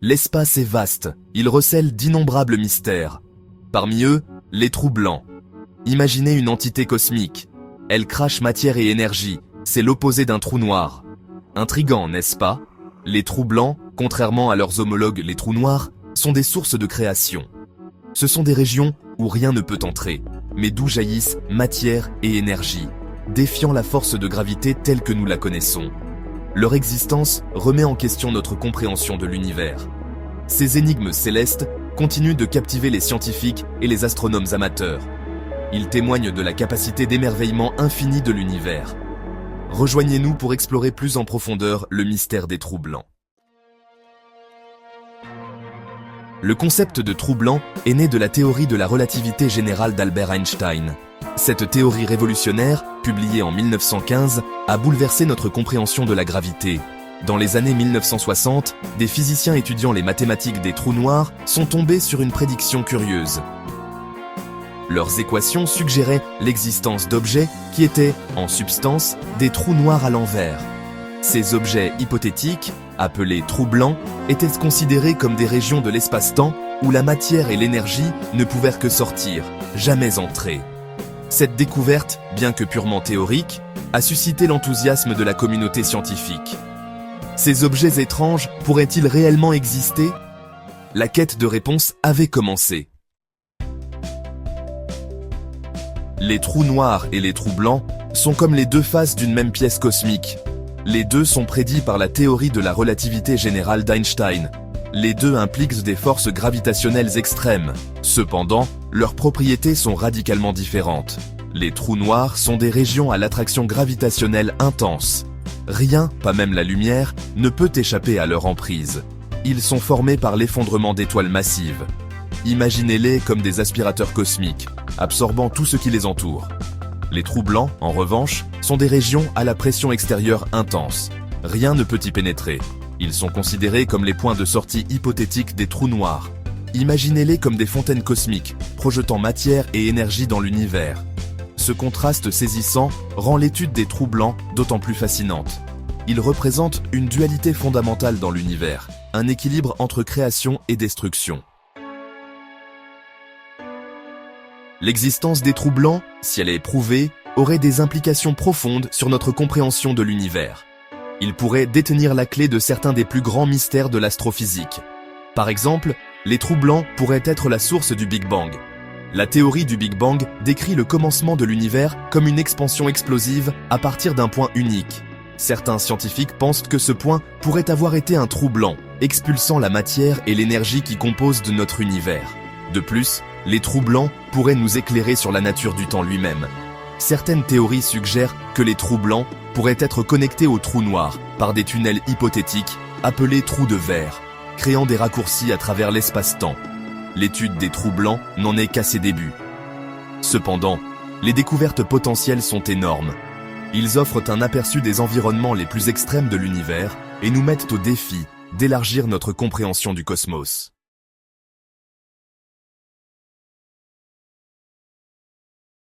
L'espace est vaste, il recèle d'innombrables mystères. Parmi eux, les trous blancs. Imaginez une entité cosmique. Elle crache matière et énergie, c'est l'opposé d'un trou noir. Intriguant, n'est-ce pas? Les trous blancs, contrairement à leurs homologues les trous noirs, sont des sources de création. Ce sont des régions où rien ne peut entrer, mais d'où jaillissent matière et énergie, défiant la force de gravité telle que nous la connaissons. Leur existence remet en question notre compréhension de l'univers. Ces énigmes célestes continuent de captiver les scientifiques et les astronomes amateurs. Ils témoignent de la capacité d'émerveillement infini de l'univers. Rejoignez-nous pour explorer plus en profondeur le mystère des trous blancs. Le concept de trou blanc est né de la théorie de la relativité générale d'Albert Einstein. Cette théorie révolutionnaire, publiée en 1915, a bouleversé notre compréhension de la gravité. Dans les années 1960, des physiciens étudiant les mathématiques des trous noirs sont tombés sur une prédiction curieuse. Leurs équations suggéraient l'existence d'objets qui étaient, en substance, des trous noirs à l'envers. Ces objets hypothétiques, appelés trous blancs, étaient considérés comme des régions de l'espace-temps où la matière et l'énergie ne pouvaient que sortir, jamais entrer. Cette découverte, bien que purement théorique, a suscité l'enthousiasme de la communauté scientifique. Ces objets étranges pourraient-ils réellement exister? La quête de réponses avait commencé. Les trous noirs et les trous blancs sont comme les deux faces d'une même pièce cosmique. Les deux sont prédits par la théorie de la relativité générale d'Einstein. Les deux impliquent des forces gravitationnelles extrêmes. Cependant, leurs propriétés sont radicalement différentes. Les trous noirs sont des régions à l'attraction gravitationnelle intense. Rien, pas même la lumière, ne peut échapper à leur emprise. Ils sont formés par l'effondrement d'étoiles massives. Imaginez-les comme des aspirateurs cosmiques, absorbant tout ce qui les entoure. Les trous blancs, en revanche, sont des régions à la pression extérieure intense. Rien ne peut y pénétrer. Ils sont considérés comme les points de sortie hypothétiques des trous noirs. Imaginez-les comme des fontaines cosmiques, projetant matière et énergie dans l'univers. Ce contraste saisissant rend l'étude des trous blancs d'autant plus fascinante. Ils représentent une dualité fondamentale dans l'univers, un équilibre entre création et destruction. L'existence des trous blancs, si elle est prouvée, aurait des implications profondes sur notre compréhension de l'univers. Ils pourraient détenir la clé de certains des plus grands mystères de l'astrophysique. Par exemple, les trous blancs pourraient être la source du Big Bang. La théorie du Big Bang décrit le commencement de l'univers comme une expansion explosive à partir d'un point unique. Certains scientifiques pensent que ce point pourrait avoir été un trou blanc, expulsant la matière et l'énergie qui composent de notre univers. De plus, les trous blancs pourraient nous éclairer sur la nature du temps lui-même. Certaines théories suggèrent que les trous blancs pourraient être connectés aux trous noirs par des tunnels hypothétiques appelés trous de verre, créant des raccourcis à travers l'espace-temps. L'étude des trous blancs n'en est qu'à ses débuts. Cependant, les découvertes potentielles sont énormes. Ils offrent un aperçu des environnements les plus extrêmes de l'univers et nous mettent au défi d'élargir notre compréhension du cosmos.